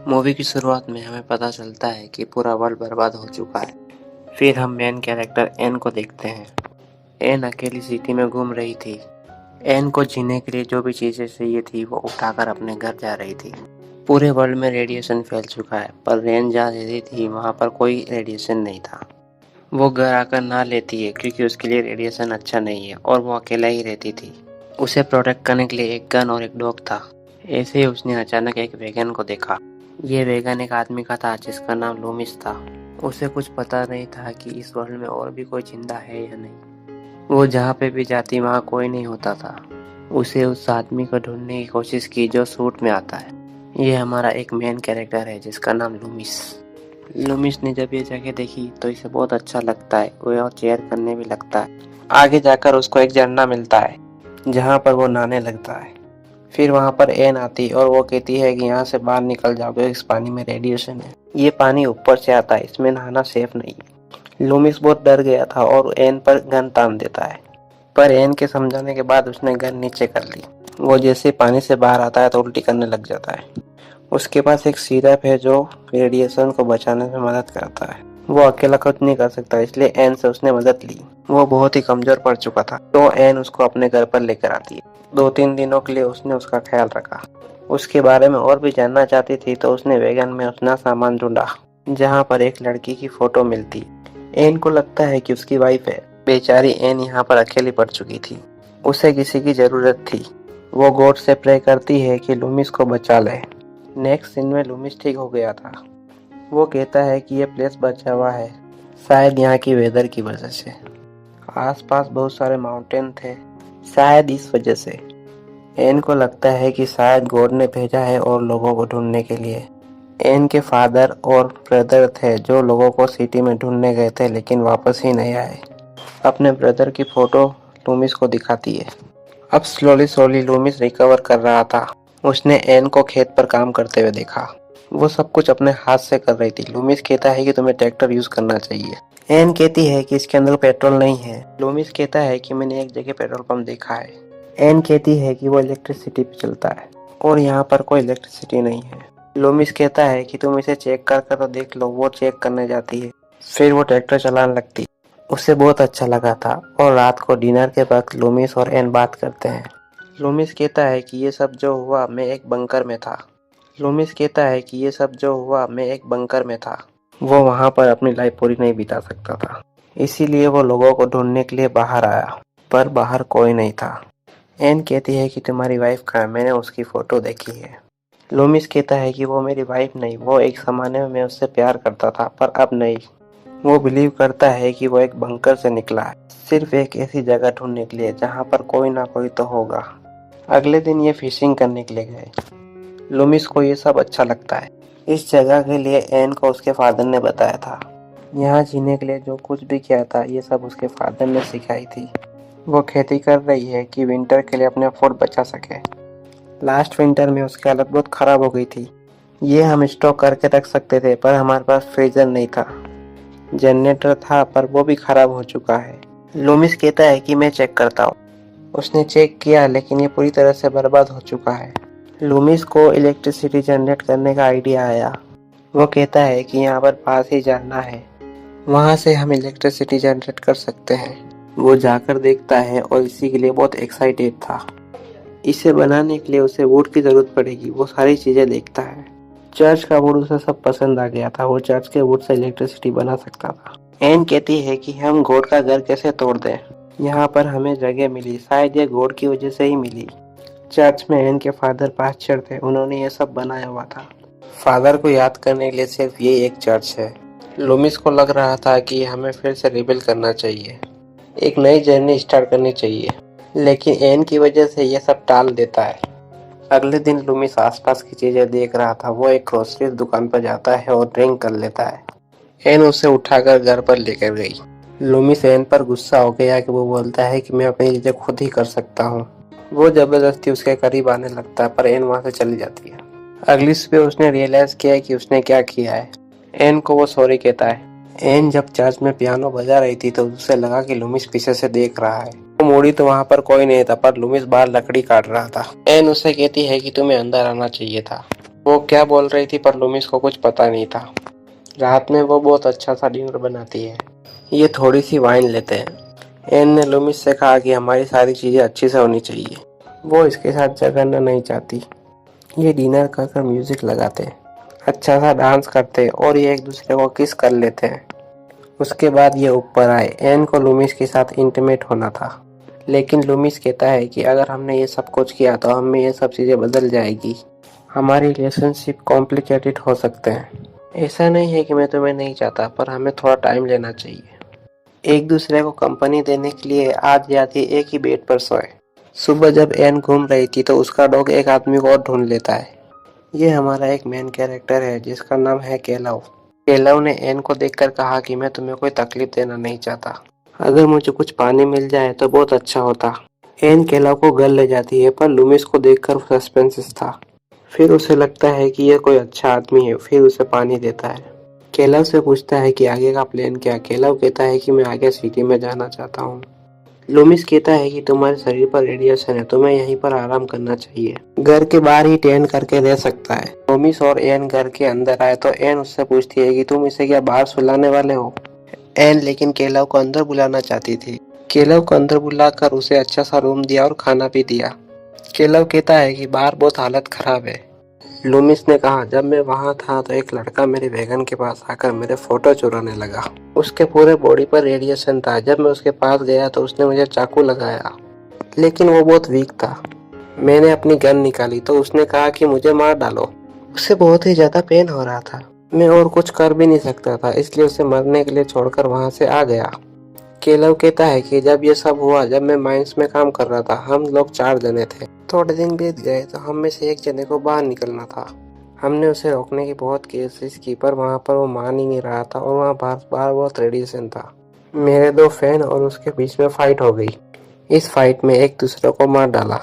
Movie की शुरुआत में हमें पता चलता है कि पूरा वर्ल्ड बर्बाद हो चुका है। फिर हम मेन कैरेक्टर एन को देखते हैं। एन अकेली सिटी में घूम रही थी। एन को जीने के लिए जो भी चीजें चाहिए थी वो उठाकर अपने घर जा रही थी। पूरे वर्ल्ड में रेडिएशन फैल चुका है, पर एन जहाँ रहती थी वहाँ पर कोई रेडिएशन नहीं था। वो घर आकर नहा लेती है क्योंकि उसके लिए रेडिएशन अच्छा नहीं है और वो अकेला ही रहती थी। उसे प्रोटेक्ट करने के लिए एक गन और एक डॉग था। ऐसे ही उसने अचानक एक वेगन को देखा। ये वेगन एक आदमी का था जिसका नाम लूमिस था। उसे कुछ पता नहीं था कि इस वर्ल्ड में और भी कोई जिंदा है या नहीं। वो जहाँ पे भी जाती वहाँ कोई नहीं होता था। उसे उस आदमी को ढूंढने की कोशिश की जो सूट में आता है। ये हमारा एक मेन कैरेक्टर है जिसका नाम लूमिस। लूमिस ने जब ये जगह देखी तो इसे बहुत अच्छा लगता है। वो और चेयर करने भी लगता है। आगे जाकर उसको एक झरना मिलता है जहाँ पर वो नहाने लगता है। फिर वहाँ पर एन आती और वो कहती है कि यहाँ से बाहर निकल जाओगे, इस पानी में रेडिएशन है। ये पानी ऊपर से आता है, इसमें नहाना सेफ नहीं है। लूमिस बहुत डर गया था और एन पर गन तान देता है, पर एन के समझाने के बाद उसने गन नीचे कर ली। वो जैसे पानी से बाहर आता है तो उल्टी करने लग जाता है। उसके पास एक सिरप है जो रेडिएशन को बचाने में मदद करता है। वो अकेला कुछ नहीं कर सकता, इसलिए एन से उसने मदद ली। वो बहुत ही कमजोर पड़ चुका था तो एन उसको अपने घर पर लेकर आती है। 2-3 दिनों के लिए उसने उसका ख्याल रखा। उसके बारे में और भी जानना चाहती थी तो उसने वेगन में अपना सामान ढूंढा जहाँ पर एक लड़की की फोटो मिलती। एन को लगता है कि उसकी वाइफ है। बेचारी एन यहाँ पर अकेली पड़ चुकी थी। उसे किसी की जरूरत थी। वो गॉड से प्रे करती है कि लूमिस को बचा ले। नेक्स्ट सीन में लूमिस ठीक हो गया था। वो कहता है कि ये प्लेस बचा हुआ है, शायद यहाँ की वेदर की वजह से। आसपास बहुत सारे माउंटेन थे, शायद इस वजह से। एन को लगता है कि शायद गॉड ने भेजा है और लोगों को ढूंढने के लिए। एन के फादर और ब्रदर थे जो लोगों को सिटी में ढूंढने गए थे लेकिन वापस ही नहीं आए। अपने ब्रदर की फोटो लूमिस को दिखाती है। अब स्लोली स्लोली लूमिस रिकवर कर रहा था। उसने एन को खेत पर काम करते हुए देखा। वो सब कुछ अपने हाथ से कर रही थी। लूमिस कहता है कि तुम्हें ट्रैक्टर यूज करना चाहिए। एन कहती है कि इसके अंदर पेट्रोल नहीं है। लूमिस कहता है कि मैंने एक जगह पेट्रोल पंप देखा है। एन कहती है कि वो इलेक्ट्रिसिटी पे चलता है और यहाँ पर कोई इलेक्ट्रिसिटी नहीं है। लूमिस कहता है कि तुम इसे चेक कर कर तो देख लो। वो चेक करने जाती है। फिर वो ट्रैक्टर चलाने लगती। उसे बहुत अच्छा लगा था और रात को डिनर के वक्त लूमिस और एन बात करते हैं। लूमिस कहता है कि ये सब जो हुआ मैं एक बंकर में था। लूमिस कहता है कि ये सब जो हुआ मैं एक बंकर में था। वो वहाँ पर अपनी लाइफ पूरी नहीं बिता सकता था, इसीलिए वो लोगों को ढूंढने के लिए बाहर आया, पर बाहर कोई नहीं था। एन कहती है कि तुम्हारी वाइफ कहाँ है, मैंने उसकी फोटो देखी है। लूमिस कहता है कि वो मेरी वाइफ नहीं, वो एक जमाने में मैं उससे प्यार करता था पर अब नहीं। वो बिलीव करता है कि वो एक बंकर से निकला है, सिर्फ एक ऐसी जगह ढूंढने के लिए जहाँ पर कोई ना कोई तो होगा। अगले दिन ये फिशिंग करने के लिए गए। लूमिस को ये सब अच्छा लगता है। इस जगह के लिए एन को उसके फादर ने बताया था। यहाँ जीने के लिए जो कुछ भी किया था ये सब उसके फादर ने सिखाई थी। वो खेती कर रही है कि विंटर के लिए अपने फूड बचा सके। लास्ट विंटर में उसकी हालत बहुत खराब हो गई थी। ये हम स्टॉक करके रख सकते थे पर हमारे पास फ्रीजर नहीं था। जनरेटर था पर वो भी खराब हो चुका है। लूमिस कहता है कि मैं चेक करता हूँ। उसने चेक किया लेकिन ये पूरी तरह से बर्बाद हो चुका है। लूमिस को इलेक्ट्रिसिटी जनरेट करने का आइडिया आया। वो कहता है कि यहाँ पर पास ही जाना है, वहाँ से हम इलेक्ट्रिसिटी जनरेट कर सकते हैं। वो जाकर देखता है और इसी के लिए बहुत एक्साइटेड था। इसे बनाने के लिए उसे वुड की जरूरत पड़ेगी। वो सारी चीजें देखता है। चर्च का वुड उसे सब पसंद आ गया था। वो चर्च के वुड से इलेक्ट्रिसिटी बना सकता था। एन कहती है कि हम गॉड का घर कैसे तोड़ दें। यहाँ पर हमें जगह मिली, शायद ये गॉड की वजह से ही मिली। चर्च में एन के फादर पास्टर थे, उन्होंने ये सब बनाया हुआ था। फादर को याद करने के लिए सिर्फ ये एक चर्च है। लूमिस को लग रहा था कि हमें फिर से रिबिल्ड करना चाहिए, एक नई जर्नी स्टार्ट करनी चाहिए, लेकिन एन की वजह से ये सब टाल देता है। अगले दिन लूमिस आसपास की चीजें देख रहा था। वो एक ग्रोसरी दुकान पर जाता है और ड्रिंक कर लेता है। एन उसे उठाकर घर पर लेकर गई। लूमिस एन पर गुस्सा हो गया कि वो बोलता है कि मैं अपनी चीजें खुद ही कर सकता हूँ। वो जबरदस्ती उसके करीब आने लगता है पर एन वहां से चली जाती है। अगली सुबह उसने रियलाइज किया कि उसने क्या किया है। एन को वो सॉरी कहता है। एन जब चर्च में पियानो बजा रही थी तो उसे लगा कि लूमिस पीछे से देख रहा है। वो मुड़ी तो वहाँ पर कोई नहीं था पर लूमिस बाहर लकड़ी काट रहा था। एन उसे कहती है कि तुम्हें अंदर आना चाहिए था। वो क्या बोल रही थी पर लूमिस को कुछ पता नहीं था। रात में वो बहुत अच्छा सा डिनर बनाती है। ये थोड़ी सी वाइन लेते हैं। एन ने लूमिस से कहा कि हमारी सारी चीज़ें अच्छी से होनी चाहिए। वो इसके साथ झगड़ना नहीं चाहती। ये डिनर कर कर म्यूजिक लगाते, अच्छा सा डांस करते और ये एक दूसरे को किस कर लेते हैं। उसके बाद ये ऊपर आए। एन को लूमिस के साथ इंटीमेट होना था, लेकिन लूमिस कहता है कि अगर हमने ये सब कुछ किया तो हमें ये सब चीज़ें बदल जाएगी। हमारी रिलेशनशिप कॉम्प्लिकेटेड हो सकते हैं। ऐसा नहीं है कि मैं तुम्हें नहीं चाहता, पर हमें थोड़ा टाइम लेना चाहिए। एक दूसरे को कंपनी देने के लिए आज रात एक ही बेड पर सोए। सुबह जब एन घूम रही थी तो उसका डॉग एक आदमी को और ढूंढ लेता है। ये हमारा एक मेन कैरेक्टर है जिसका नाम है केलव। केलव ने एन को देखकर कहा कि मैं तुम्हें कोई तकलीफ देना नहीं चाहता। अगर मुझे कुछ पानी मिल जाए तो बहुत अच्छा होता। एन केलव को घर ले जाती है, पर लूमिस को देखकर सस्पेंस था। फिर उसे लगता है कि यह कोई अच्छा आदमी है, फिर उसे पानी देता है। केलव से पूछता है कि आगे का प्लान क्या। केलव कहता है कि मैं आगे सिटी में जाना चाहता हूँ। लूमिस कहता है कि तुम्हारे शरीर पर रेडिएशन है, तुम्हें यहीं पर आराम करना चाहिए। घर के बाहर ही टेंट करके रह सकता है। लूमिस और एन घर के अंदर आए तो एन उससे पूछती है कि तुम इसे क्या बाहर सुलाने वाले हो। एन लेकिन केलव को अंदर बुलाना चाहती थी। केलव को अंदर बुलाकर उसे अच्छा सा रूम दिया और खाना भी दिया। केलव कहता है कि बाहर बहुत हालत खराब है। लूमिस ने कहा, जब मैं वहां था तो एक लड़का मेरे वैगन के पास आकर मेरे फोटो चुराने लगा। उसके पूरे बॉडी पर रेडिएशन था। जब मैं उसके पास गया तो उसने मुझे चाकू लगाया, लेकिन वो बहुत वीक था। मैंने अपनी गन निकाली तो उसने कहा कि मुझे मार डालो। उसे बहुत ही ज्यादा पेन हो रहा था। मैं और कुछ कर भी नहीं सकता था, इसलिए उसे मरने के लिए छोड़कर वहां से आ गया। केलव कहता है कि जब ये सब हुआ, जब मैं माइंस में काम कर रहा था, हम लोग 4 जने थे। थोड़े दिन बीत गए तो हम में से एक जने को बाहर निकलना था। हमने उसे रोकने की बहुत कोशिश की, पर वहां पर वो मान ही नहीं रहा था और वहां बाहर बाहर बहुत रेडिएशन था। मेरे 2 फैन और उसके बीच में फाइट हो गई। इस फाइट में एक दूसरे को मार डाला।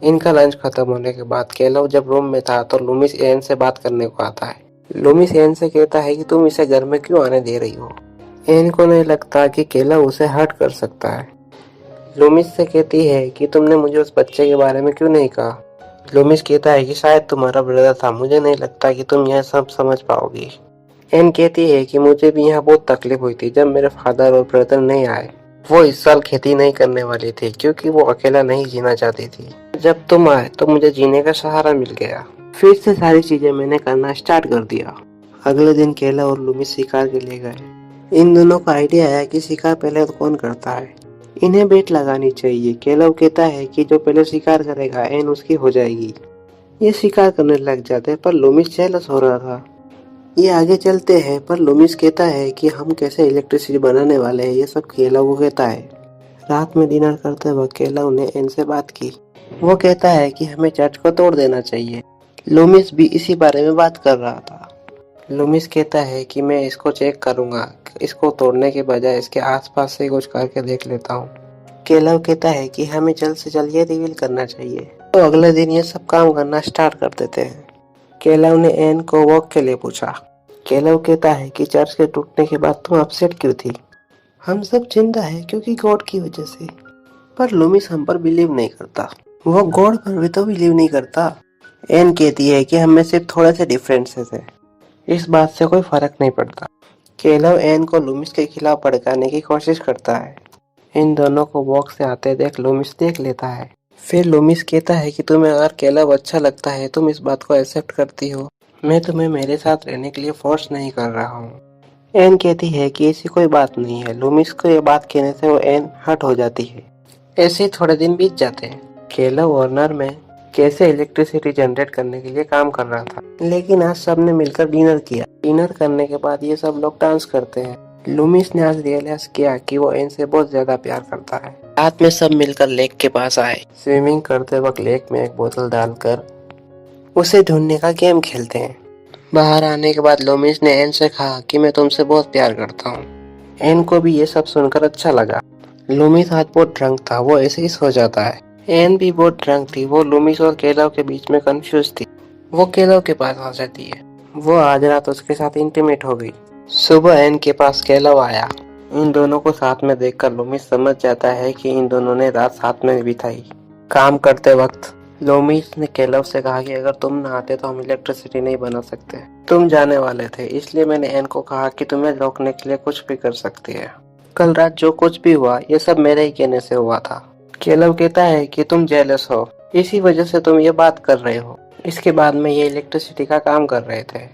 इनका लंच खत्म होने के बाद केलव जब रूम में था तो लूमिस एन से बात करने को आता है। लूमिस एन से कहता है कि तुम इसे घर में क्यों आने दे रही हो। एन को नहीं लगता कि केलव उसे हर्ट कर सकता है। लूमिस से कहती है कि तुमने मुझे उस बच्चे के बारे में क्यों नहीं कहा। लूमिस कहता है कि शायद तुम्हारा ब्रदर था, मुझे नहीं लगता कि तुम यह सब समझ पाओगी। एन कहती है कि मुझे भी यहाँ बहुत तकलीफ हुई थी जब मेरे फादर और ब्रदर नहीं आए। वो इस साल खेती नहीं करने वाली थी क्योंकि वो अकेला नहीं जीना चाहती थी। जब तुम आए तो मुझे जीने का सहारा मिल गया। फिर से सारी चीजें मैंने करना स्टार्ट कर दिया। अगले दिन केला और लूमिस शिकार के लिए गए। इन दोनों को आइडिया आया कि शिकार पहले तो कौन करता है। इन्हें बेट लगानी चाहिए। केलव कहता है कि जो पहले शिकार करेगा एन उसकी हो जाएगी। ये शिकार करने लग जाते हैं, पर लूमिस जेलस हो रहा था। ये आगे चलते हैं, पर लूमिस कहता है कि हम कैसे इलेक्ट्रिसिटी बनाने वाले हैं, ये सब केलव को कहता है। रात में डिनर करते वक्त केलव ने एन से बात की। वो कहता है कि हमें चर्च को तोड़ देना चाहिए। लूमिस भी इसी बारे में बात कर रहा था। लूमिस कहता है कि मैं इसको चेक करूंगा, इसको तोड़ने के बजाय इसके आसपास से कुछ करके देख लेता हूँ। केलव कहता है कि हमें जल्द से जल्द ये रिवील करना चाहिए। तो अगले दिन ये सब काम करना स्टार्ट कर देते हैं। केलव ने एन को वॉक के लिए पूछा। केलव कहता है कि चर्च के टूटने के बाद तुम अपसेट क्यों थी। हम सब जिंदा है क्योंकि गॉड की वजह से। पर लूमिस हम पर बिलीव नहीं करता। वो गॉड पर भी तो बिलीव नहीं करता। एन कहती है कि हम में सिर्फ थोड़े से डिफरेंसेस है, इस बात से कोई फर्क नहीं पड़ता। केलव एन को लूमिस के खिलाफ भड़काने की कोशिश करता है। इन दोनों को वॉक से आते देख लूमिस देख लेता है। फिर लूमिस कहता है कि तुम्हें अगर केलव अच्छा लगता है तुम इस बात को एक्सेप्ट करती हो। मैं तुम्हें मेरे साथ रहने के लिए फोर्स नहीं कर रहा हूँ। एन कहती है कि ऐसी कोई बात नहीं है। लूमिस को ये बात कहने से वो एन हर्ट हो जाती है। ऐसे ही थोड़े दिन बीत जाते हैं। केलव वार्नर में कैसे इलेक्ट्रिसिटी जनरेट करने के लिए काम कर रहा था, लेकिन आज सबने मिलकर डिनर किया। डिनर करने के बाद ये सब लोग डांस करते हैं। लूमिस ने आज रियलाइज किया कि वो एन से बहुत ज्यादा प्यार करता है। रात में सब मिलकर लेक के पास आए। स्विमिंग करते वक्त लेक में एक बोतल डालकर उसे ढूंढने का गेम खेलते हैं। बाहर आने के बाद लूमिस ने एन से कहा कि मैं तुमसे बहुत प्यार करता हूँ। एन को भी ये सब सुनकर अच्छा लगा। लूमिस आज बहुत ड्रंक था, वो ऐसे ही सो जाता है। एन भी बहुत ड्रंक थी, वो लूमिस और केलव के बीच में कंफ्यूज थी। वो केलव के पास आ जाती है। वो आज रात उसके साथ इंटीमेट हो गई। सुबह एन के पास केलव आया। इन दोनों को साथ में देखकर लूमिस समझ जाता है कि इन दोनों ने रात साथ में बिताई। काम करते वक्त लूमिस ने केलव से कहा कि अगर तुम ना आते तो हम इलेक्ट्रिसिटी नहीं बना सकते। तुम जाने वाले थे, इसलिए मैंने एन को कहा कि तुम्हें रोकने के लिए कुछ भी कर सकती है। कल रात जो कुछ भी हुआ ये सब मेरे ही कहने से हुआ था। केलव कहता है कि तुम जेलस हो, इसी वजह से तुम ये बात कर रहे हो। इसके बाद में ये इलेक्ट्रिसिटी का काम कर रहे थे।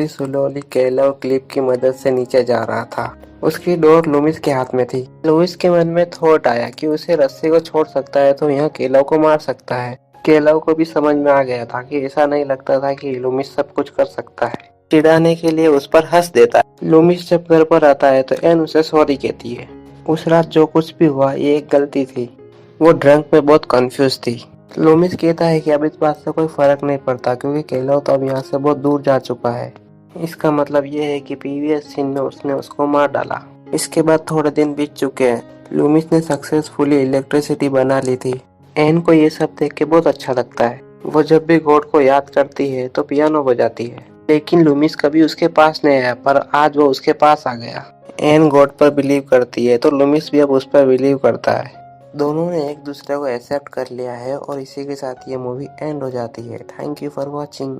स्लोली केलव क्लिप की मदद से नीचे जा रहा था। उसकी डोर लूमिस के हाथ में थी। लूमिस के मन में थॉट आया कि उसे रस्सी को छोड़ सकता है तो यह केलव को मार सकता है। केलव को भी समझ में आ गया था कि ऐसा नहीं लगता था कि लूमिस सब कुछ कर सकता है। चिढ़ाने के लिए उस पर हंस देता है। लूमिस जब घर पर आता है तो एन उसे सॉरी कहती है। उस रात जो कुछ भी हुआ ये एक गलती थी। वो ड्रंक में बहुत कंफ्यूज थी। लूमिस कहता है कि अब इस बात से कोई फर्क नहीं पड़ता क्योंकि केलव तो अब यहाँ से बहुत दूर जा चुका है। इसका मतलब ये है कि प्रीवियस सीन में उसने उसको मार डाला। इसके बाद थोड़े दिन बीत चुके हैं। लूमिस ने सक्सेसफुली इलेक्ट्रिसिटी बना ली थी। एन को ये सब देख के बहुत अच्छा लगता है। वो जब भी गॉड को याद करती है तो पियानो बजाती है। लेकिन लूमिस कभी उसके पास नहीं आया, पर आज वो उसके पास आ गया। एन गॉड पर बिलीव करती है तो लूमिस भी अब उस पर बिलीव करता है। दोनों ने एक दूसरे को एक्सेप्ट कर लिया है और इसी के साथ ये मूवी एंड हो जाती है। Thank you for watching.